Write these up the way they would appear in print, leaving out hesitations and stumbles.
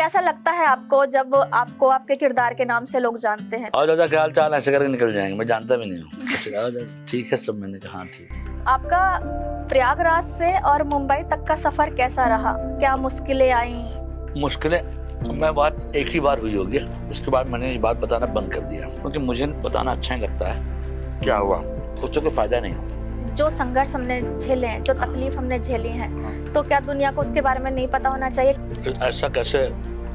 कैसा लगता है आपको जब आपको आपके किरदार के नाम से लोग जानते हैं? और दादा क्या हाल चाल, ऐसे करके निकल जाएंगे, मैं जानता भी नहीं हूँ। अच्छा ठीक है सब, मैंने कहा हाँ ठीक। आपका प्रयागराज से और मुंबई तक का सफर कैसा रहा? क्या मुश्किलें आई? मुश्किलें मैं बात एक ही बार हुई होगी, उसके बाद मैंने ये बात बताना बंद कर दिया, क्योंकि मुझे बताना अच्छा नहीं लगता है क्या हुआ, उससे कोई फायदा नहीं। जो संघर्ष हमने झेले हैं, जो तकलीफ हमने झेली है, तो क्या दुनिया को उसके बारे में नहीं पता होना चाहिए? ऐसा कैसे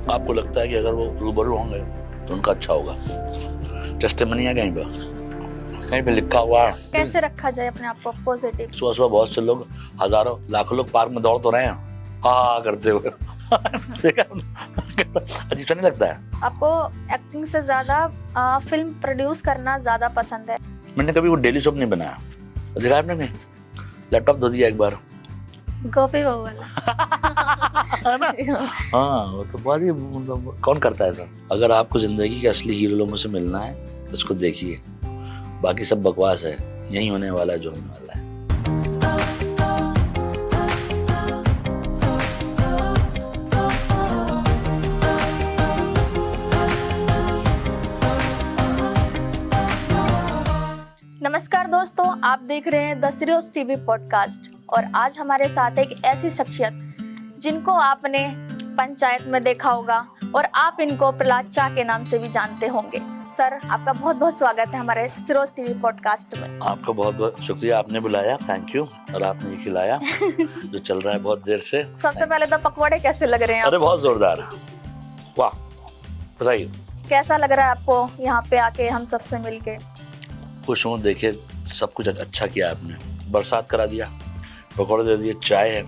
आपको लगता है कि अगर वो रूबरू होंगे तो उनका अच्छा होगा? टेस्टिमनी है कहीं पे लिखा हुआ है। कैसे रखा जाए अपने आप को पॉजिटिव? सुबह सुबह बहुत से लोग, हजारों लाखों लोग पार्क में दौड़ तो रहे हैं हाँ करते हुए। अजीब सा नहीं लगता है? आपको एक्टिंग से ज्यादा फिल्म प्रोड्यूस करना ज्यादा पसंद है? मैंने कभी वो डेली सोप नहीं बनाया, देखा आपने? नहीं, लैपटॉप धो दिया एक बार। गोपी बहू वाला। हाँ वो तो बहुत ही मतलब कौन करता है ऐसा? अगर आपको जिंदगी के असली हीरो लोगों से मिलना है तो उसको देखिए, बाकी सब बकवास है, यही होने वाला है जो होने वाला है। नमस्कार दोस्तों, आप देख रहे हैं द सीरियस टीवी पॉडकास्ट और आज हमारे साथ एक ऐसी शख्सियत जिनको आपने पंचायत में देखा होगा और आप इनको प्रहलाद चा के नाम से भी जानते होंगे। सर, आपका बहुत बहुत स्वागत है हमारे सीरियस टीवी पॉडकास्ट में। आपका बहुत बहुत शुक्रिया, आपने बुलाया, थैंक यू। और आपने ये खिलाया जो चल रहा है बहुत देर से। सबसे पहले तो पकौड़े कैसे लग रहे हैं? अरे बहुत जोरदार, वाह, बताइए कैसा लग रहा है आपको यहाँ पे आके हम सबसे मिलके? खुश हूँ, देखिए सब कुछ अच्छा किया आपने, बरसात करा दिया, पकौड़े दे दिए, चाय है,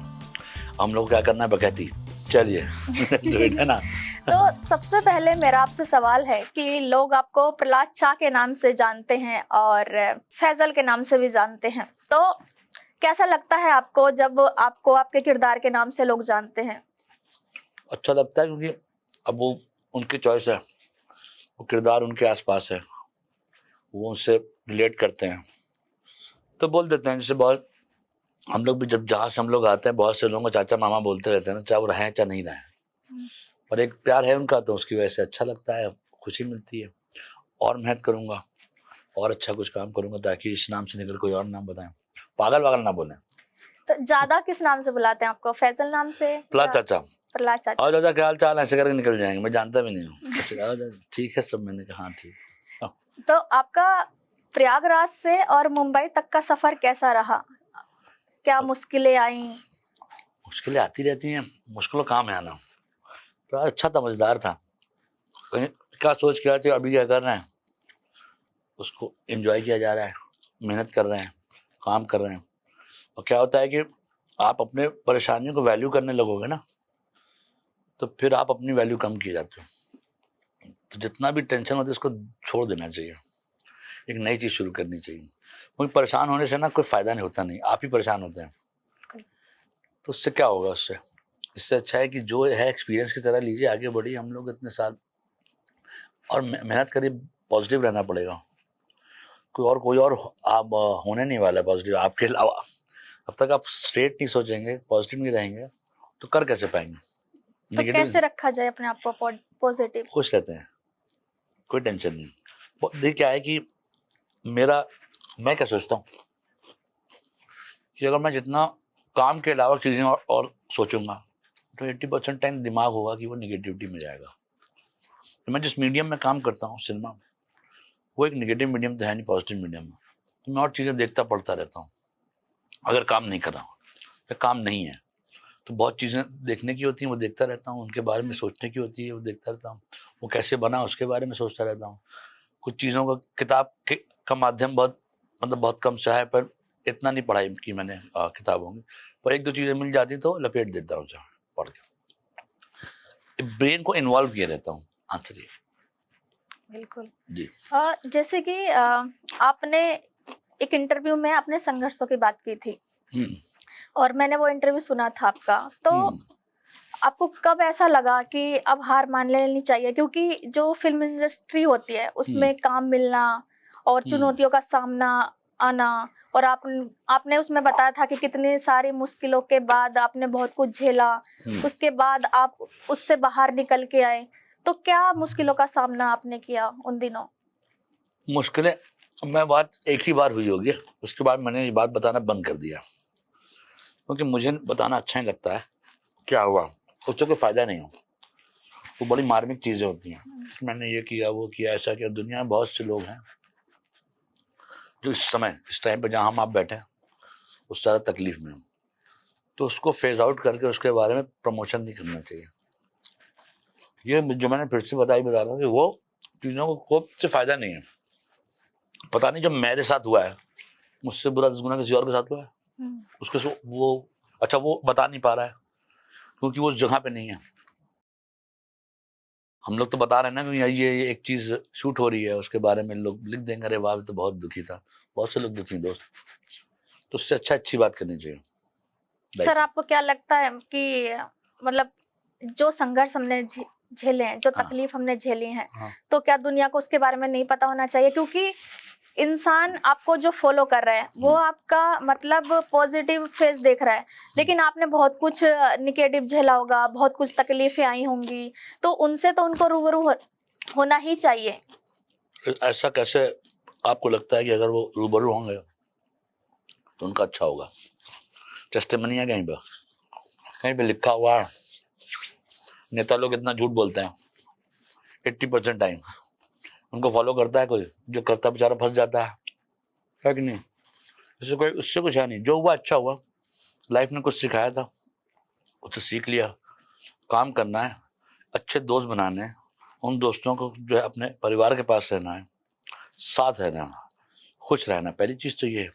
हम लोग क्या करना है बकैती, चलिए। है ना? तो सबसे पहले मेरा आपसे सवाल है कि लोग आपको प्रहलाद चा के नाम से जानते हैं और फैजल के नाम से भी जानते हैं, तो कैसा लगता है आपको जब आपको आपके किरदार के नाम से लोग जानते हैं? अच्छा लगता है, क्योंकि अब वो उनकी चॉइस है, वो किरदार उनके आसपास है, वो उनसे रिलेट करते हैं तो बोल देते हैं। जैसे बहुत हम लोग भी जब जहाँ से हम लोग आते हैं, बहुत से लोगों को चाचा मामा बोलते रहते हैं ना, चाहे वो रहें चाहे नहीं रहें, पर एक प्यार है उनका, तो उसकी वजह से अच्छा लगता है, खुशी मिलती है। और मेहनत करूंगा और अच्छा कुछ काम करूंगा ताकि इस नाम से निकल कोई और नाम बताएं, पागल वागल ना बोले। तो ज्यादा किस नाम से बुलाते हैं आपको? फैजल नाम से? प्रहलाद चाचा। प्रहलाद चाचा। और दादा क्या हाल चाल, ऐसे करके निकल जाएंगे, मैं जानता भी नहीं हूँ। अच्छा ठीक है सब, मैंने कहा हाँ ठीक। तो आपका प्रयागराज से और मुंबई तक का सफर कैसा रहा? क्या मुश्किलें आई? मुश्किलें आती रहती हैं, मुश्किलों काम है आना। तो अच्छा था, मजेदार था। कहीं क्या सोच के आए थे, अभी क्या कर रहे हैं उसको एंजॉय किया जा रहा है, मेहनत कर रहे हैं, काम कर रहे हैं। और क्या होता है कि आप अपने परेशानियों को वैल्यू करने लगोगे ना, तो फिर आप अपनी वैल्यू कम किए जाते हो। तो जितना भी टेंशन होती है उसको छोड़ देना चाहिए, एक नई चीज शुरू करनी चाहिए, क्योंकि परेशान होने से ना कोई फायदा नहीं होता, नहीं आप ही परेशान होते हैं। तो उससे क्या होगा? उससे इससे अच्छा है कि जो है एक्सपीरियंस की तरह लीजिए, आगे बढ़िए। हम लोग इतने साल और मेहनत करिए, पॉजिटिव रहना पड़ेगा। कोई और आप होने नहीं वाला पॉजिटिव आपके अलावा। अब तक आप स्ट्रेट नहीं सोचेंगे, पॉजिटिव नहीं रहेंगे, तो कर कैसे पाएंगे? तो कैसे रखा जाए अपने आप को पॉजिटिव? खुश रहते हैं, कोई टेंशन नहीं। देखिए क्या है कि मैं क्या सोचता हूँ कि अगर मैं जितना काम के अलावा चीजें और सोचूंगा, तो 80% टाइम दिमाग होगा कि वो निगेटिविटी में जाएगा। तो मैं जिस मीडियम में काम करता हूँ, सिनेमा, वो एक निगेटिव मीडियम तो है नहीं, पॉजिटिव मीडियम है। तो मैं और चीजें देखता पढ़ता रहता हूँ। अगर काम नहीं कर रहा हूँ या काम नहीं है, तो बहुत चीजें देखने की होती हैं, वो देखता रहता हूँ। उनके बारे में सोचने की होती है, वो देखता रहता हूँ। वो कैसे बना उसके बारे में सोचता रहता हूँ। कुछ चीज़ों का किताब का माध्यम बहुत कम सा है, पर इतना नहीं पढ़ाई की मैंने किताबों में, पर एक दो चीज़ें मिल जाती तो लपेट देता हूँ पढ़ के। ब्रेन को इन्वॉल्व किए रहता हूँ। आंसर ये। बिल्कुल जी। जैसे कि आपने एक इंटरव्यू में अपने संघर्षों की बात की थी और मैंने वो इंटरव्यू सुना था आपका, तो आपको कब ऐसा लगा कि अब हार मान लेनी चाहिए? क्योंकि जो फिल्म इंडस्ट्री होती है उसमें काम मिलना और चुनौतियों का सामना आना, और आपने उसमें बताया था कि कितनी सारी मुश्किलों के बाद आपने बहुत कुछ झेला, उसके बाद आप उससे बाहर निकल के आए। तो क्या मुश्किलों का सामना आपने किया उन दिनों? मुश्किलें, मैं बात एक ही बार हुई होगी, उसके बाद मैंने ये बात बताना बंद कर दिया, क्योंकि मुझे बताना अच्छा नहीं लगता है क्या हुआ, उससे कोई फायदा नहीं हो। वो बड़ी मार्मिक चीजें होती हैं, मैंने ये किया वो किया ऐसा किया। दुनिया में बहुत से लोग हैं जो इस समय इस टाइम पे जहाँ हम आप बैठे हैं उससे ज़्यादा तकलीफ में हो, तो उसको फेज आउट करके उसके बारे में प्रमोशन नहीं करना चाहिए। ये जो मैंने फिर से बता रहा हूँ कि वो चीज़ों को कोप से फायदा नहीं है। पता नहीं जो मेरे साथ हुआ है मुझसे बुरा 10 गुना किसी और के साथ हुआ है, उसके वो अच्छा वो बता नहीं पा रहा है क्योंकि वो उस जगह पे नहीं है। हम लोग तो बता रहे हैं ना कि ये एक चीज शूट हो रही है, उसके बारे में लोग लिख देंगे अरे वाह तो बहुत दुखी था। बहुत से लोग दुखी हैं दोस्त, तो उससे अच्छा अच्छी बात करनी चाहिए। सर आपको क्या लगता है कि मतलब जो संघर्ष हमने झेले हैं, जो तकलीफ हमने झेली है, तो क्या दुनिया को उसके बारे में नहीं पता होना चाहिए? क्योंकि इंसान आपको जो फॉलो कर रहा है वो आपका मतलब पॉजिटिव फेस देख रहा है, लेकिन आपने बहुत कुछ निगेटिव झेला होगा, बहुत कुछ तकलीफें आई होंगी, तो उनसे तो उनको रूबरू होना ही चाहिए। ऐसा कैसे आपको लगता है कि अगर वो रूबरू होंगे तो उनका अच्छा होगा? टेस्टिमनी है कहीं पे लिखा हुआ है। नेता लोग इतना झूठ बोलते हैं 80% टाइम, उनको फॉलो करता है कोई? जो करता बेचारा फंस जाता है कि नहीं? उससे कुछ है नहीं। जो हुआ अच्छा हुआ, लाइफ ने कुछ सिखाया था उससे सीख लिया। काम करना है, अच्छे दोस्त बनाने हैं, उन दोस्तों को जो है अपने परिवार के पास रहना है, साथ रहना, खुश रहना, पहली चीज तो ये है।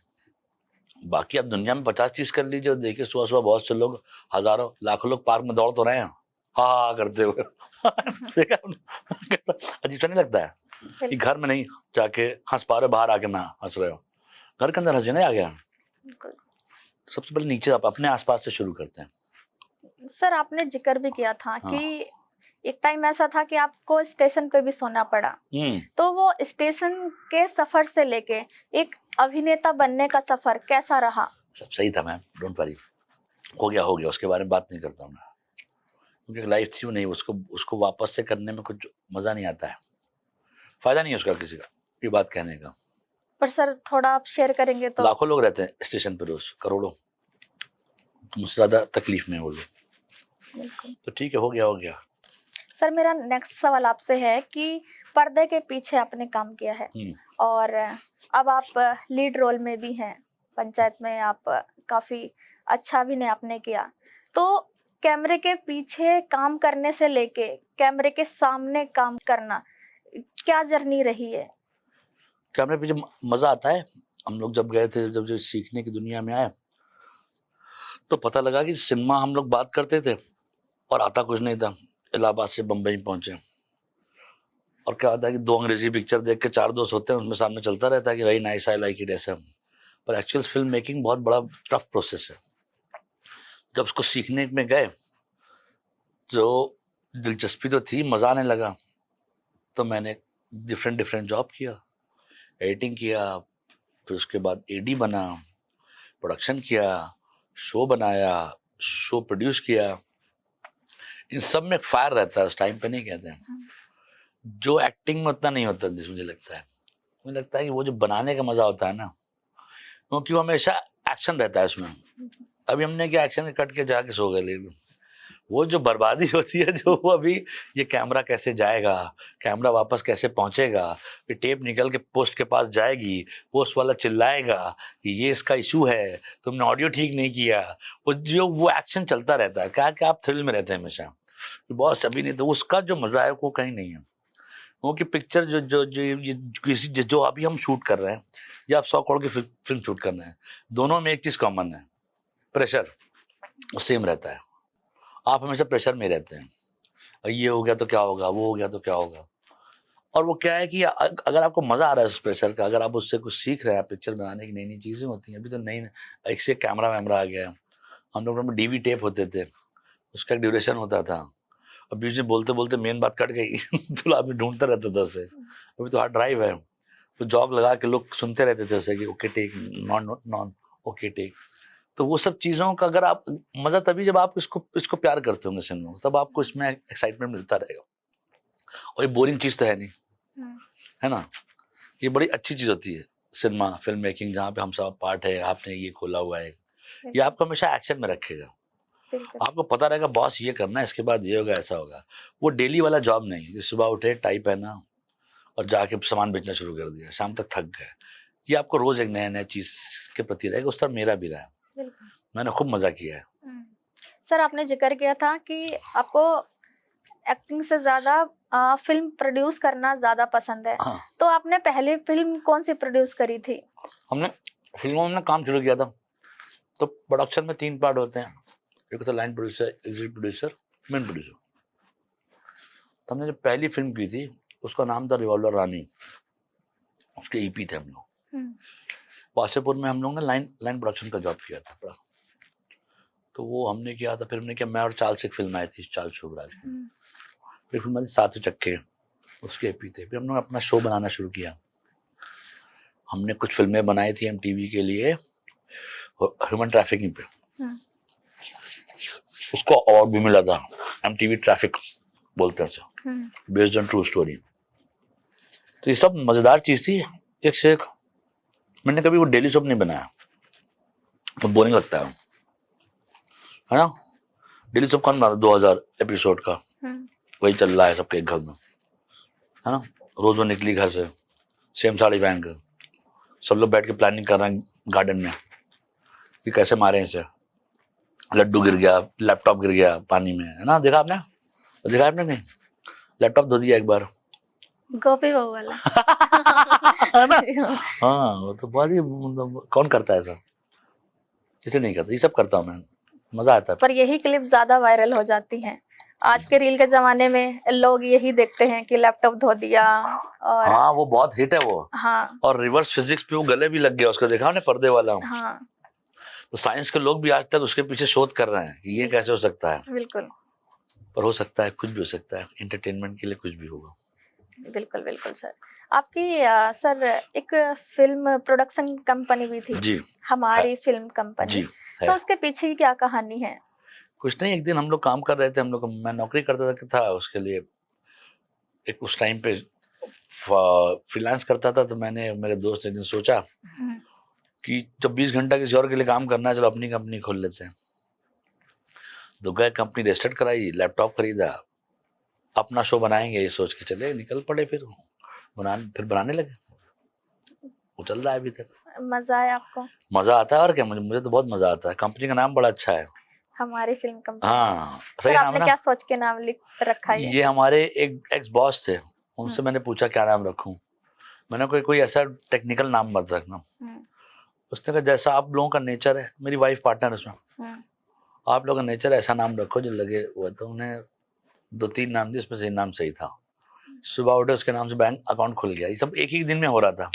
बाकी आप दुनिया में 50 चीज कर लीजिए और देखिए सुबह सुबह बहुत से लोग, हजारों लाखों लोग पार्क में दौड़ तो रहे हैं हाँ करते हुए देखा कैसा अजीब सा नहीं लगता है कि घर में नहीं जाके हंस पा रहे, बाहर आके ना हंस रहे हो, घर के अंदर हंसे नहीं आ गया। सबसे पहले नीचे आप अपने आसपास से शुरू करते हैं। सर आपने जिक्र भी किया था कि एक टाइम ऐसा था कि आपको स्टेशन पे भी सोना पड़ा, तो वो स्टेशन के सफर से लेके एक अभिनेता बनने का सफर कैसा रहा? सब सही था मैम, डोंट वरी, हो गया उसके बारे में बात नहीं करता हूँ मैं, क्योंकि लाइफ थी नहीं, उसको वापस से करने में कुछ मजा नहीं आता है, फायदा नहीं है उसका किसी का ये बात कहने का। पर सर थोड़ा आप शेयर करेंगे तो। लाखों लोग रहते हैं स्टेशन पर रोज, करोड़ों, मुझसे ज्यादा तकलीफ में वो लोग, तो ठीक है हो गया। सर मेरा नेक्स्ट सवाल आपसे है कि पर्दे के पीछे आपने काम किया है और अब आप लीड रोल में भी हैं, पंचायत में आप काफी अच्छा अभिनय आपने किया, तो कैमरे के पीछे काम करने से लेके कैमरे के सामने काम करना क्या जर्नी रही है? कैमरे पीछे मजा आता है। हम लोग जब गए थे, जब सीखने की दुनिया में आए तो पता लगा कि सिनेमा हम लोग बात करते थे और आता कुछ नहीं था। इलाहाबाद से बम्बई पहुंचे और क्या होता है कि 2 अंग्रेजी पिक्चर देख के 4 दोस्त होते हैं, उसमें सामने चलता रहता है कि भाई नाइस आई लाइक इट ऐसा, पर एक्चुअल फिल्म मेकिंग बहुत बड़ा टफ प्रोसेस है। जब उसको सीखने में गए तो दिलचस्पी तो थी, मजा आने लगा, तो मैंने डिफरेंट जॉब किया, एडिटिंग किया, फिर उसके बाद एडी बना, प्रोडक्शन किया, शो बनाया, शो प्रोड्यूस किया। इन सब में फायर रहता है उस टाइम पे, नहीं कहते हैं जो एक्टिंग में उतना नहीं होता जिस मुझे लगता है। मुझे लगता है कि वो जो बनाने का मजा होता है ना, क्योंकि वो हमेशा एक्शन रहता है उसमें। अभी हमने क्या एक्शन कट के जाके सो गए, लेकिन वो जो बर्बादी होती है, जो वो अभी ये कैमरा कैसे जाएगा, कैमरा वापस कैसे पहुंचेगा, फिर टेप निकल के पोस्ट के पास जाएगी, पोस्ट वाला चिल्लाएगा कि ये इसका इशू है, तुमने ऑडियो ठीक नहीं किया, वो एक्शन चलता रहता है। क्या आप थ्रिल में रहते हैं हमेशा, बॉस अभी नहीं, तो उसका जो मजा है वो कहीं नहीं है। क्योंकि पिक्चर जो अभी हम शूट कर रहे हैं या आप 100 करोड़ की फिल्म शूट कर रहे हैं, दोनों में एक चीज कॉमन है, प्रेशर सेम रहता है। आप हमेशा प्रेशर में रहते हैं, ये हो गया तो क्या होगा, वो हो गया तो क्या होगा। और वो क्या है कि अगर आपको मजा आ रहा है उस प्रेशर का, अगर आप उससे कुछ सीख रहे हैं, पिक्चर बनाने की नई नई चीजें होती हैं। अभी तो नई एक से कैमरा वैमरा आ गया, हम लोग में डीवी टेप होते थे, उसका ड्यूरेशन होता था, अभी बीच में बोलते बोलते मेन बात कट गई तो आदमी ढूंढता रहता था उसे। अभी तो हार्ड ड्राइव है, तो जॉब लगा के लोग सुनते रहते थे उसे कि okay take, non non, okay take. तो वो सब चीज़ों का अगर आप मज़ा तभी जब आप इसको प्यार करते होंगे सिनेमा को, तब आपको इसमें एक्साइटमेंट मिलता रहेगा। और ये बोरिंग चीज़ तो है नहीं, है ना? ये बड़ी अच्छी चीज़ होती है सिनेमा, फ़िल्म मेकिंग, जहाँ पे हम सब पार्ट है, आपने ये खोला हुआ है। ये आपको हमेशा एक्शन में रखेगा। बिल्कुल। आपको पता रहेगा बॉस ये करना है, इसके बाद ये होगा, ऐसा होगा। वो डेली वाला जॉब नहीं है कि सुबह उठे, टाई पहना और जाके सामान बेचना शुरू कर दिया, शाम तक थक गए। ये आपको रोज़ एक नया-नया चीज़ के प्रति रहेगा, उस तरह मेरा भी रहा है। बिल्कुल। मैंने खूब मज़ा किया है। सर, आपने ज़िक्र किया था कि आपको एक्टिंग से ज़्यादा फ़िल्म प्रोड्यूस करना ज़्यादा पसंद है। हाँ, तो आपने पहली फ़िल्म कौन-सी प्रोड्यूस करी थी? हमने फ़िल्मों में काम शुरू किया था, तो प्रोडक्शन में 3 पार्ट होते हैं। एक होता है line producer, executive producer, main producer. तो हमने जो पहली फ़िल्म की थी, उसका नाम था रिवॉल्वर रानी। उसके ईपी थे हम लोग। हुँ, वासेपुर में हम लोग ने लाइन प्रोडक्शन का जॉब किया था पूरा। तो वो हमने किया था, फिर हमने किया, मैं और चार्ल्स से एक फ़िल्म आई थी, चार्ल्स शुभराज की। हुँ, फिर फिल्म आई थी सातों चक्के, उसके ईपी थे। फिर हम लोग अपना शो बनाना शुरू किया। हमने कुछ फ़िल्में बनाई थी एमटीवी के लिए, ह्यूमन ट्रैफिकिंग पे। हुँ, उसको अवार्ड भी मिला था, एमटीवी ट्रैफिक बोलते हैं उसे, हुँ, बेस्ड ऑन ट्रू स्टोरी। तो ये सब मज़ेदार चीज़ थी, एक से एक। मैंने कभी वो डेली सोप नहीं बनाया, तो बोरिंग लगता है ना? डेली सोप कौन बना 2000 एपिसोड का, हुँ, वही चल रहा है सबके घर में, है ना? रोज़ वो निकली घर से, सेम साड़ी पहन के, सब लोग बैठ के प्लानिंग कर रहे हैं गार्डन में कि कैसे मारें इसे। लड्डू गिर गया, लैपटॉप गिर गया पानी में, है ना? देखा आपने? देखा आपने नहीं? लैपटॉप धो दिया एक बार। गोपी बहू वाला। है ना? हाँ, वो तो बहुत ही मतलब कौन करता है ऐसा? किसी नहीं करता, ये सब करता हूँ मैं, मज़ा आता है। पर यही क्लिप ज़्यादा वायरल हो जाती हैं। आज के रील के ज़माने में लोग यही देखते हैं कि लैपटॉप धो दिया और हाँ, वो बहुत हिट है वो। हाँ, और रिवर्स फिजिक्स पे वो गले भी लग गया उसका, देखा आपने पर्दे वाला? हाँ, तो साइंस के लोग भी आज तक उसके पीछे शोध कर रहे हैं कि ये कैसे हो सकता है। बिल्कुल, पर हो सकता है, कुछ भी हो सकता है, एंटरटेनमेंट के लिए कुछ भी होगा। बिल्कुल, बिल्कुल सर। आपकी सर एक फ़िल्म प्रोडक्शन कंपनी भी थी, जी, है। हमारी फ़िल्म कंपनी। जी, तो है। उसके पीछे की क्या कहानी है? कुछ नहीं, एक दिन हम लोग काम कर रहे थे, मैं नौकरी करता था उसके लिए। एक उस टाइम पे फ्रीलांस करता था, तो मैंने, मेरे दोस्त ने एक दिन सोचा हुँ, कि जब 20 घंटा किसी और के लिए काम करना है, चलो अपनी कंपनी खोल लेते हैं। तो गए, कंपनी रजिस्टर्ड कराई, लैपटॉप खरीदा, अपना शो बनाएंगे ये सोच के चले, निकल पड़े। फिर बनाने लगे। वो चल रहा है अभी तक। मज़ा आया आपको? मजा आता है, और क्या, मुझे तो बहुत मजा आता है। कंपनी का नाम बड़ा अच्छा है। हमारी फ़िल्म कंपनी। हाँ, सर, सही नाम आपने है ना? क्या सोच के नाम लिख रखा ये? ये हमारे एक एक्स बॉस थे, उनसे हुँ, मैंने पूछा क्या नाम रखूं। मैंने कोई ऐसा टेक्निकल नाम मत रखना। हुँ, उसने कहा जैसा आप लोगों का नेचर है, मेरी वाइफ पार्टनर उसमें, हुँ, आप लोगों का नेचर ऐसा नाम रखो जो लगे हुआ। तो उन्हें 2-3 नाम दिए, उसमें से नाम सही था। सुबह उठे, उसके नाम से बैंक अकाउंट खुल गया। ये सब एक ही दिन में हो रहा था।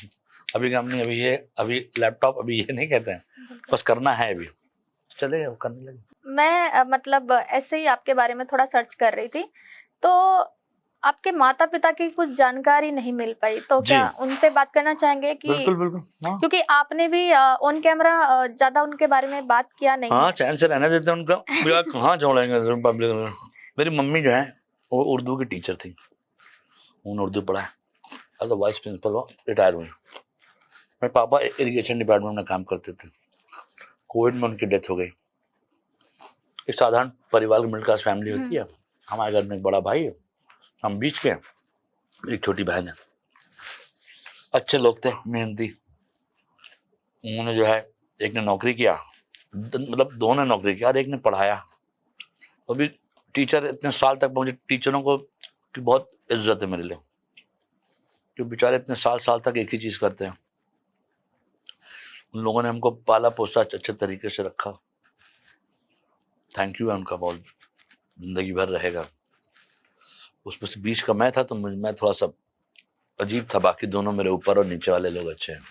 अभी कंपनी, अभी ये, अभी लैपटॉप, अभी ये नहीं कहते हैं, बिल्कुल। बस करना है अभी। चले वो करने लगे। मैं मतलब ऐसे ही आपके बारे में थोड़ा सर्च कर रही थी, तो आपके माता-पिता की कुछ जानकारी नहीं मिल पाई, तो जी, क्या उन पे बात करना चाहेंगे कि बिल्कुल बिल्कुल। हाँ क्योंकि आपने भी ऑन कैमरा ज़्यादा उनके बारे में बात किया नहीं हाँ, है। चैन से रहने देते हैं उनका। भैया कहाँ छोड़ेंगे पब्लिक में। मेरी मम्मी जो है, वो उर्दू की टीचर थी, उन्होंने उर्दू पढ़ा है, एज वाइस प्रिंसिपल, वो रिटायर हुई। मेरे पापा इरिगेशन डिपार्टमेंट में काम करते थे। कोविड में उनकी डेथ हो गई। एक साधारण परिवार की मिडिल क्लास फैमिली होती है। हमारे घर में एक बड़ा भाई है, हम बीच के हैं, एक छोटी बहन है। अच्छे लोग थे, मेहनती। उन्होंने जो है, एक ने नौकरी किया, मतलब दो ने नौकरी किया और एक ने पढ़ाया। अभी टीचर इतने साल तक, मुझे टीचरों को की बहुत इज्जत है मेरे लिए, जो बेचारे इतने साल साल तक एक ही चीज़ करते हैं। उन लोगों ने हमको पाला पोसा, अच्छे तरीके से रखा। थैंक यू है उनका, बहुत जिंदगी भर रहेगा। उसमें से बीच का मैं था, तो मैं थोड़ा सा अजीब था। बाकी दोनों मेरे ऊपर और नीचे वाले लोग अच्छे हैं।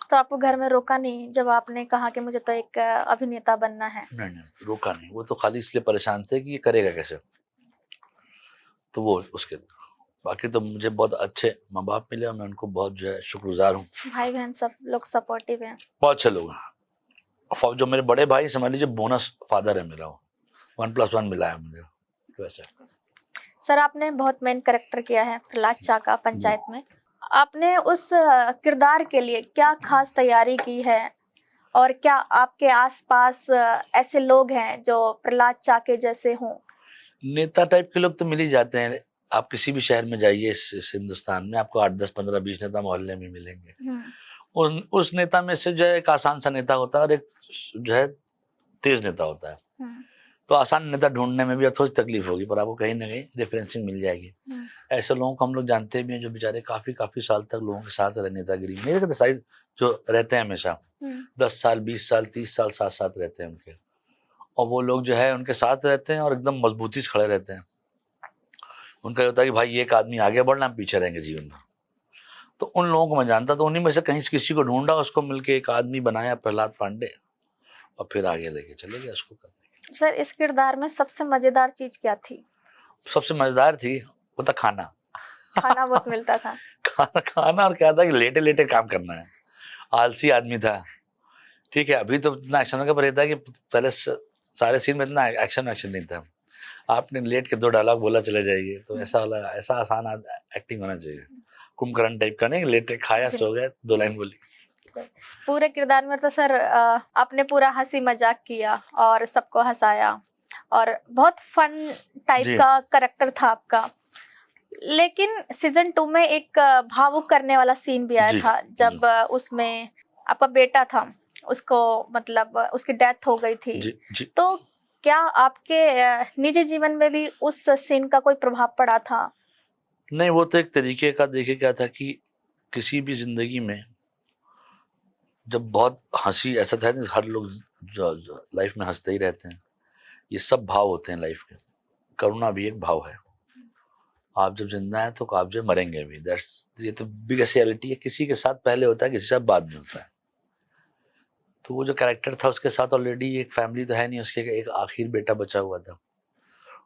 तो आपको घर में रोका नहीं जब आपने कहा कि मुझे तो एक अभिनेता बनना है? नहीं नहीं, रोका नहीं। वो तो खाली इसलिए परेशान थे कि ये करेगा कैसे, तो वो उसके बाकी तो मुझे बहुत अच्छे माँ बाप मिले और मैं उनको बहुत जो है शुक्रगुजार हूँ। भाई बहन सब लोग सपोर्टिव हैं। बहुत अच्छे लोग हैं। जो मेरे बड़े भाई समझ लीजिए बोनस फादर है मेरा, वो 1+1 मिला है मुझे वैसे। सर आपने बहुत मेन कैरेक्टर किया है प्रहलाद चा का पंचायत में। आपने उस किरदार के लिए क्या खास तैयारी की है और क्या आपके आसपास ऐसे लोग हैं जो प्रहलाद चा के जैसे हों? नेता टाइप के लोग तो मिल ही जाते हैं। आप किसी भी शहर में जाइए इस हिंदुस्तान में, आपको 8, 10, 15, 20 नेता मोहल्ले में मिलेंगे। उस नेता में से जो है एक आसान सा नेता होता है और एक जो है तेज नेता होता है। तो आसान नेता ढूंढने में भी अब थोड़ी तकलीफ होगी, पर आपको कहीं ना कहीं रेफरेंसिंग मिल जाएगी। ऐसे लोगों को हम लोग जानते भी हैं जो बेचारे काफी साल तक लोगों के साथ रहे, नेतागिरी में साइज जो रहते हैं हमेशा 10 साल 20 साल 30 साल साथ साथ रहते हैं उनके, और वो लोग जो है उनके साथ रहते हैं और एकदम मजबूती से खड़े रहते हैं। उनका होता है कि भाई एक आदमी आगे बढ़ना, हम पीछे रहेंगे जीवन में। तो उन लोगों को मैं जानता, तो उन्हीं में से कहीं से किसी को ढूंढा, उसको मिलके एक आदमी बनाया प्रहलाद पांडे, और फिर आगे लेके चले गए उसको करने। सर इस किरदार में सबसे मजेदार चीज क्या थी? सबसे मजेदार थी वो था खाना। खाना बहुत मिलता था। खाना और क्या था कि लेटे लेटे काम करना है। आलसी आदमी था, ठीक है। अभी तो इतना एक्शन का रहता है कि पहले सारे सीन में इतना एक्शन नहीं था। आपने लेट के 2 डायलॉग बोला चले जाइए, तो ऐसा आसान एक्टिंग होना चाहिए। कुंभकर्ण टाइप का नहीं, लेटे खाया सो गए 2 लाइन बोली। पूरे किरदार में तो सर आपने पूरा हंसी मजाक किया और सबको हंसाया और बहुत फन टाइप का कैरेक्टर था आपका। लेकिन सीजन 2 में एक भावुक करने वाला सीन भी आया था, जब उसमें आपका बेटा था, उसको मतलब उसकी डेथ हो गई थी। तो क्या आपके निजी जीवन में भी उस सीन का कोई प्रभाव पड़ा था? नहीं, वो तो एक तरीके का, देखिए क्या था कि किसी भी जिंदगी में जब बहुत हंसी, ऐसा था नहीं, हर लोग जो लाइफ में हंसते ही रहते हैं, ये सब भाव होते हैं लाइफ के। करुणा भी एक भाव है। आप जब जिंदा हैं तो आप जब मरेंगे भी, ये तो बिगेस्ट रियलिटी है। किसी के साथ पहले होता है, किसी के साथ बाद में होता है। तो वो जो कैरेक्टर था उसके साथ ऑलरेडी एक फैमिली तो है नहीं, उसके एक आखिर बेटा बचा हुआ था,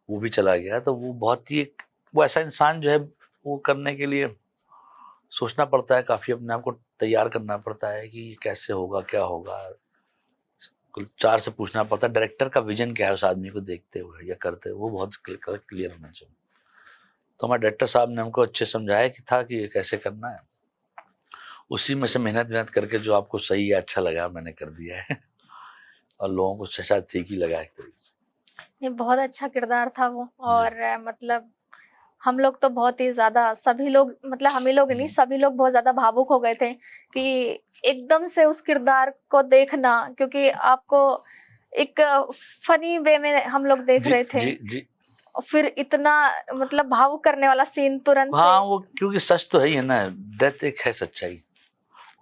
वो भी चला गया। तो वो बहुत ही वो ऐसा इंसान जो है, वो करने के लिए सोचना पड़ता है, काफी अपने आप को तैयार करना पड़ता है कि कैसे होगा, क्या होगा। 4 से पूछना पड़ता है डायरेक्टर का विजन क्या है उस आदमी को देखते हुए या करते हुए, वो बहुत क्लियर होना चाहिए। तो हमारे डायरेक्टर साहब ने हमको अच्छे समझाया कि था कि ये कैसे करना है। उसी में से मेहनत करके जो आपको सही या अच्छा लगा मैंने कर दिया है और लोगों को शायद ठीक ही लगा एक तरीके से। ये बहुत अच्छा किरदार था वो, और मतलब हम लोग तो बहुत ही ज्यादा, सभी लोग मतलब हम ही लोग नहीं, सभी लोग बहुत ज्यादा भावुक हो गए थे कि एकदम से उस किरदार को देखना, क्योंकि आपको एक फनी वे में हम लोग देख रहे थे। जी। और फिर इतना मतलब भावुक करने वाला सीन तुरंत हाँ, से। वो क्योंकि सच तो है ही है ना, डेथ एक है सच्चाई,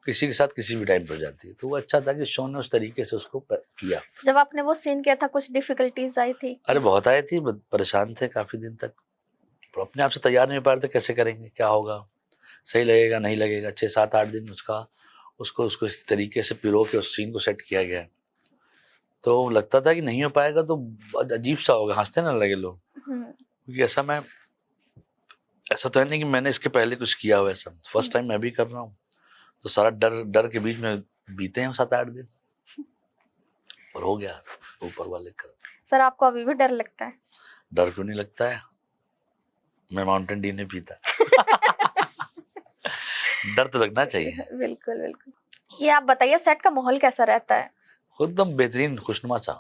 किसी के साथ किसी भी टाइम पर जाती है। तो वो अच्छा था कि शो ने उस तरीके से उसको किया। जब आपने वो सीन किया था कुछ डिफिकल्टीज आई थी? अरे बहुत आई थी, परेशान थे काफी दिन तक, अपने आप से तैयार नहीं हो पा रहे थे, कैसे करेंगे, क्या होगा, सही लगेगा नहीं लगेगा। 6, 7, 8 दिन उसको इस तरीके से पिरो के उस सीन को सेट किया गया। तो लगता था कि नहीं हो पाएगा, तो अजीब सा होगा, हंसते ना लगे लोग, क्योंकि ऐसा तो है नहीं कि मैंने इसके पहले कुछ किया हुआ, ऐसा फर्स्ट टाइम मैं भी कर रहा हूँ। तो सारा डर के बीच में बीते हैं 7, 8 दिन, और हो गया ऊपर वाले का। सर आपको अभी भी डर लगता है? डर क्यों नहीं लगता है, मैं माउंटेन ड्यू नहीं पीता। डर तो लगना चाहिए। बिल्कुल बिल्कुल। ये आप बताइए सेट का माहौल कैसा रहता है? एकदम बेहतरीन, खुशनुमा सा।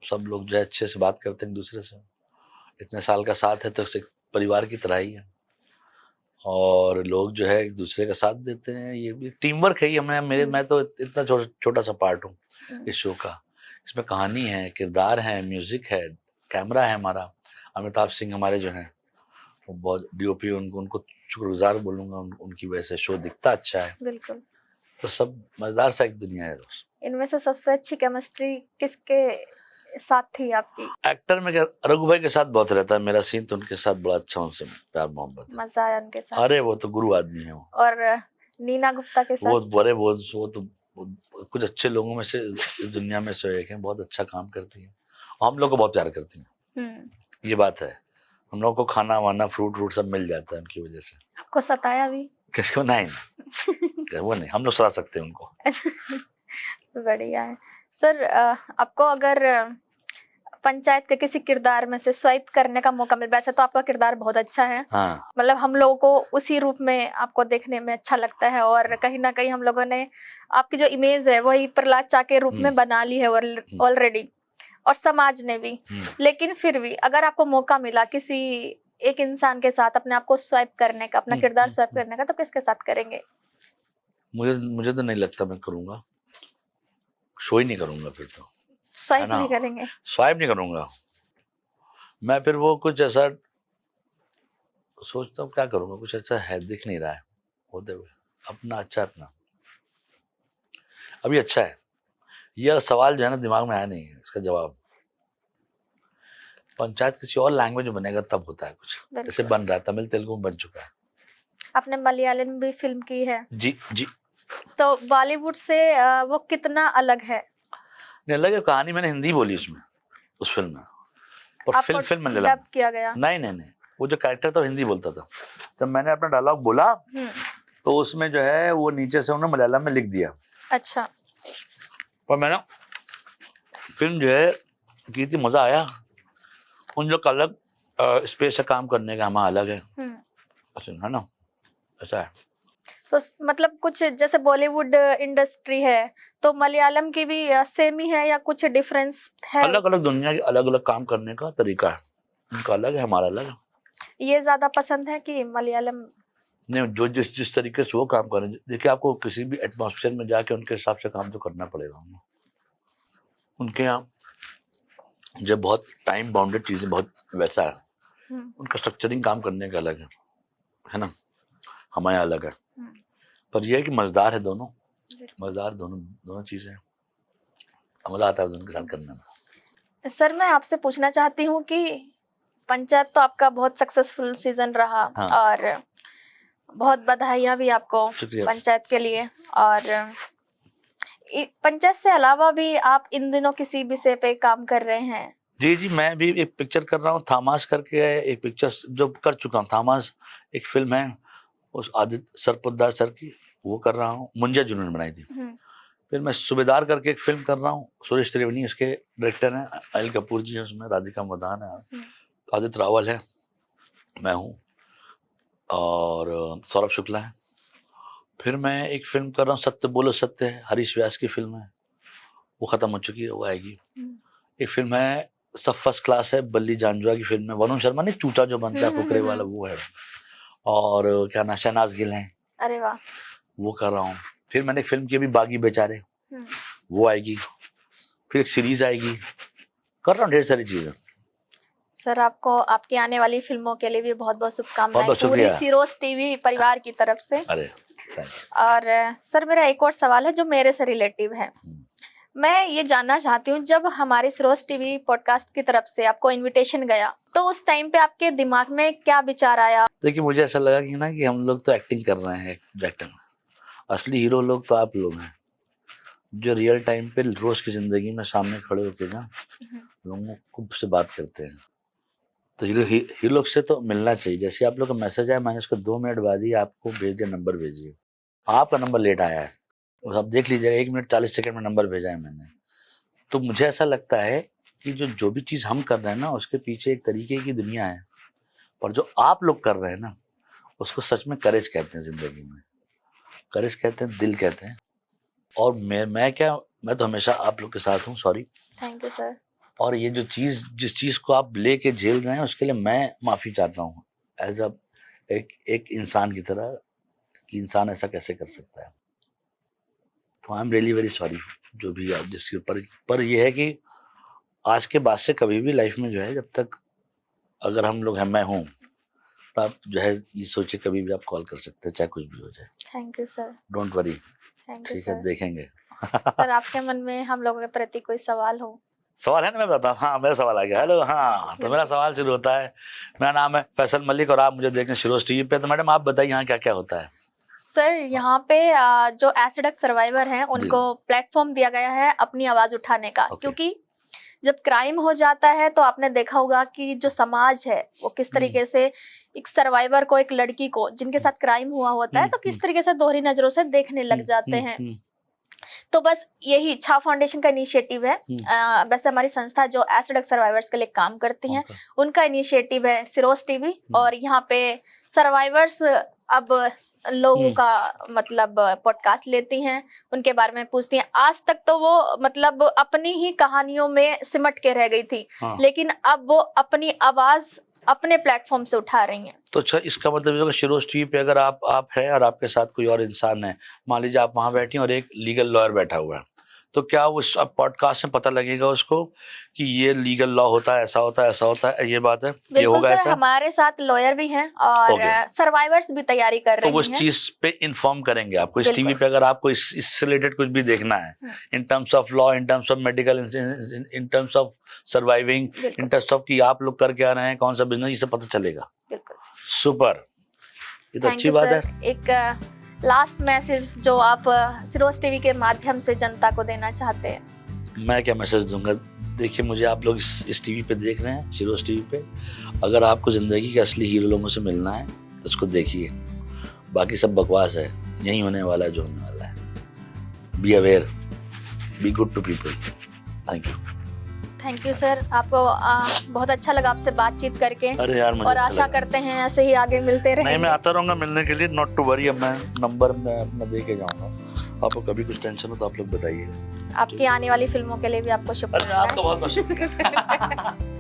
सब लोग जो है अच्छे से बात करते हैं एक दूसरे से, इतने साल का साथ है तो परिवार की तरह ही है, और लोग जो है एक दूसरे का साथ देते हैं। ये भी टीम वर्क है ही। मैं तो इतना छोटा सा पार्ट हूँ इस शो का। इसमें कहानी है, किरदार है, म्यूजिक है, कैमरा है हमारा। अमिताभ सिंह हमारे जो हैं, वो बहुत डीओपी, उनको शुक्रगुजार बोलूंगा, उनकी वजह से शो दिखता अच्छा है। बिल्कुल। तो सब मजेदार सा एक दुनिया है दोस्त। इनमें से सबसे अच्छी केमिस्ट्री किसके साथ थी आपकी? एक्टर में क्या, रघु भाई के साथ बहुत रहता है मेरा सीन, तो उनके साथ बड़ा अच्छा, उनसे प्यार मोहब्बत है। मजा आया उनके साथ? अरे वो तो गुरु आदमी है वो। और नीना गुप्ता के साथ? वो तो कुछ अच्छे लोगों में से इस दुनिया में से एक है, बहुत अच्छा काम करती है और हम लोग को बहुत प्यार करती है। ये बात है, हम लोग को खाना वाना फ्रूट सब मिल जाता है उनकी वजह से। आपको सताया भी? किसको? नहीं वो नहीं, हम लोग सता सकते हैं उनको। बढ़िया है सर। आपको अगर पंचायत के किसी किरदार में से स्वाइप करने का मौका मिले, वैसे तो आपका किरदार बहुत अच्छा है, हाँ मतलब हम लोगों को उसी रूप में आपको देखने में अच्छा लगता है, और कहीं ना कहीं हम लोगों ने आपकी जो इमेज है वही प्रहलाद चा के रूप में बना ली है ऑलरेडी, और समाज ने भी। लेकिन फिर भी अगर आपको मौका मिला किसी एक इंसान के साथ अपने आप को स्वाइप करने का, अपना किरदार स्वाइप करने का, तो किसके साथ करेंगे? मुझे तो नहीं लगता मैं करूंगा, शो ही नहीं करूंगा फिर तो। स्वाइप नहीं करेंगे? स्वाइप नहीं करूंगा मैं, फिर वो कुछ ऐसा सोचता हूँ क्या करूंगा, कुछ ऐसा है दिख नहीं रहा है होते हुए। अपना अच्छा है अपना, अभी अच्छा है। यह सवाल जो है ना दिमाग में आया नहीं है इसका जवाब। पंचायत किसी और लैंग्वेज में बनेगा तब होता है कुछ, जैसे बन रहा है तमिल तेलुगु में बन चुका है। आपने मलयालम में भी फिल्म की है? जी जी। तो बॉलीवुड से वो कितना अलग है? नहीं अलग है, कहानी मैंने हिंदी बोली उसमें, उस फिल्म में, और फिल्म में डब किया गया? नहीं, वो जो कैरेक्टर था हिंदी बोलता था। जब मैंने अपना डायलॉग बोला तो उसमें जो है वो नीचे से उन्होंने मलयालम में लिख दिया। अच्छा। पर मैंने फिल्म जो है की थी, मजा आया। उन लोग का अलग स्पेस से काम करने का, हमारा अलग है, है ना, ऐसा है। तो मतलब कुछ जैसे बॉलीवुड इंडस्ट्री है तो मलयालम की भी सेम ही है या कुछ डिफरेंस है? अलग अलग दुनिया के अलग अलग काम करने का तरीका है, उनका अलग है, हमारा अलग है। ये ज्यादा पसंद है कि मलयालम? नहीं, जो जिस तरीके से वो काम कर रहे हैं, देखिए आपको किसी भी एटमॉस्फेयर में जाके उनके हिसाब से काम तो करना पड़ेगा। उनके यहाँ जब बहुत टाइम बाउंडेड चीजें, बहुत वैसा है उनका स्ट्रक्चरिंग, काम करने का अलग है ना, हमारे यहाँ अलग है। पर यह है कि मजेदार है दोनों, मजेदार दोनों चीजें, मजा आता है उनके साथ करने में। सर मैं आपसे पूछना चाहती हूँ कि पंचायत तो आपका बहुत सक्सेसफुल सीजन रहा, और बहुत बधाइयाँ भी आपको पंचायत के लिए। और पंचायत से अलावा भी आप इन दिनों किसी विषय पे काम कर रहे हैं? जी, मैं भी एक पिक्चर कर रहा हूँ, थामास करके है, एक पिक्चर जो कर चुका हूँ। थामास एक फिल्म है उस आदित्य सरपोतदार सर की, वो कर रहा हूँ, मुंजा जुनून बनाई थी। फिर मैं सूबेदार करके एक फिल्म कर रहा हूँ, सुरेश त्रिवेणी इसके डायरेक्टर हैं, अनिल कपूर जी है उसमें, राधिका मदान है, आदित्य रावल है, मैं हूँ, और सौरभ शुक्ला है। फिर मैं एक फिल्म कर रहा हूँ, सत्य बोलो सत्य है, हरीश व्यास की फिल्म है, वो खत्म हो चुकी है, वो आएगी। एक फिल्म है सब फर्स्ट क्लास है, बल्ली जानजुआ की फिल्म है, वरुण शर्मा ने चूचा जो बनता है फुकरे वाला, वो है। और क्या नाम, शहनाज गिल है। अरे वाह। वो कर रहा हूँ। फिर मैंने एक फिल्म की अभी, बागी बेचारे, वो आएगी। फिर एक सीरीज आएगी, कर रहा हूँ ढेर सारी चीजें। सर आपको आपकी आने वाली फिल्मों के लिए भी बहुत बहुत शुभकामनाएं पूरी सिरोस टीवी परिवार की तरफ से। अरे और सर मेरा एक और सवाल है जो मेरे से रिलेटिव है। मैं ये जानना चाहती हूँ, जब हमारी सिरोस टीवी पॉडकास्ट की तरफ से आपको इनविटेशन गया तो उस टाइम पे आपके दिमाग में क्या विचार आया? देखिए मुझे ऐसा लगा कि ना कि हम लोग तो एक्टिंग कर रहे हैं, एक्टर, असली हीरो लोग तो आप लोग हैं, जो रियल टाइम पे रोज की जिंदगी में सामने खड़े होकर ना लोगों को से बात करते हैं। तो हीरो लोग से तो मिलना चाहिए। जैसे आप लोग का मैसेज आया, मैंने उसको 2 मिनट बाद ही आपको भेज दिया, नंबर भेजिए। आपका नंबर लेट आया है, आप देख लीजिएगा, 1 मिनट 40 सेकंड में नंबर भेजा है मैंने। तो मुझे ऐसा लगता है कि जो भी चीज हम कर रहे हैं ना, उसके पीछे एक तरीके की दुनिया है, पर जो आप लोग कर रहे हैं ना, उसको सच में करेज कहते हैं। जिंदगी में करेज कहते हैं, दिल कहते हैं। और मैं तो हमेशा आप लोग के साथ हूँ। Sorry, thank you sir. और ये जो जिस चीज को आप लेके झेल रहे हैं, उसके लिए मैं माफी चाहता हूँ, एज अ एक इंसान की तरह, कि इंसान ऐसा कैसे कर सकता है। तो I am really very sorry जो भी आप जिसके ऊपर, पर यह है कि आज के बाद से कभी भी लाइफ में जो है, जब तक अगर हम लोग हैं, मैं हूँ, तो आप जो है ये सोचिए, कभी भी आप कॉल कर सकते हैं, चाहे कुछ भी हो जाए। Thank you sir. Don't worry, ठीक है, देखेंगे। सर आपके मन में हम लोगों के प्रति कोई सवाल हो? सवाल है ना, मैं बताता हूँ। हाँ, मेरा सवाल आ गया। हेलो, हाँ, तो मेरा सवाल शुरू होता है। मेरा नाम है फैसल मलिक और आप मुझे देख रहे हैं सिरोस टीवी पे। तो मैडम आप बताइए यहाँ क्या क्या होता है? सर यहाँ पे जो एसिड सर्वाइवर हैं उनको प्लेटफॉर्म दिया गया है अपनी आवाज उठाने का, क्योंकि जब क्राइम हो जाता है तो आपने देखा होगा कि जो समाज है वो किस तरीके से एक सर्वाइवर को, एक लड़की को जिनके साथ क्राइम हुआ होता है तो किस तरीके से दोहरी नजरों से देखने लग जाते हैं। तो बस यही छा फाउंडेशन का इनिशिएटिव है। वैसे हमारी संस्था जो एसिड सर्वाइवर्स के लिए काम करती हैं, उनका इनिशिएटिव है सिरोस टीवी, और यहाँ पे सर्वाइवर्स अब लोगों का मतलब पॉडकास्ट लेती हैं, उनके बारे में पूछती हैं। आज तक तो वो मतलब अपनी ही कहानियों में सिमट के रह गई थी, लेकिन अब वो अपनी आवाज अपने प्लेटफॉर्म से उठा रही हैं। तो अच्छा, इसका मतलब है शिरोज टीवी पे अगर आप हैं और आपके साथ कोई और इंसान है, मान लीजिए आप वहां बैठी हैं और एक लीगल लॉयर बैठा हुआ है, तो क्या उस पॉडकास्ट में पता लगेगा उसको कि ये लीगल लॉ होता है, ऐसा होता है, ऐसा होता है, ये बात है, ये होगा ऐसा? हमारे साथ लॉयर भी हैं और सर्वाइवर्स भी तैयारी कर रहे हैं। तो उस चीज पे इन्फॉर्म करेंगे आपको। इस टीवी पे अगर आपको इससे रिलेटेड कुछ भी देखना है, in terms of law, in terms of medical, in terms of surviving, in terms of कि आप लोग कर क्या रहे हैं, कौन सा बिजनेस, ये सब पता चलेगा। सुपर, ये तो अच्छी बात है। एक लास्ट मैसेज जो आप सिरोस टीवी के माध्यम से जनता को देना चाहते हैं? मैं क्या मैसेज दूंगा, देखिए मुझे आप लोग इस टीवी पे देख रहे हैं, सिरोस टीवी पे। अगर आपको जिंदगी के असली हीरो लोगों से मिलना है तो उसको देखिए, बाकी सब बकवास है, यही होने वाला है जो होने वाला है। Be aware, be good to people. Thank you sir, आपको बहुत अच्छा लगा आपसे बातचीत करके। अरे यार, मुझे और आशा करते हैं ऐसे ही आगे मिलते रहेंगे। नहीं, मैं आता रहूंगा मिलने के लिए, नॉट टू वरी। अब मैं नंबर मैं दे के जाऊंगा। आपको कभी कुछ टेंशन हो तो आप लोग बताइए। आपकी आने वाली फिल्मों के लिए भी आपको शुभकामनाएं। आपका बहुत बहुत शुक्रिया।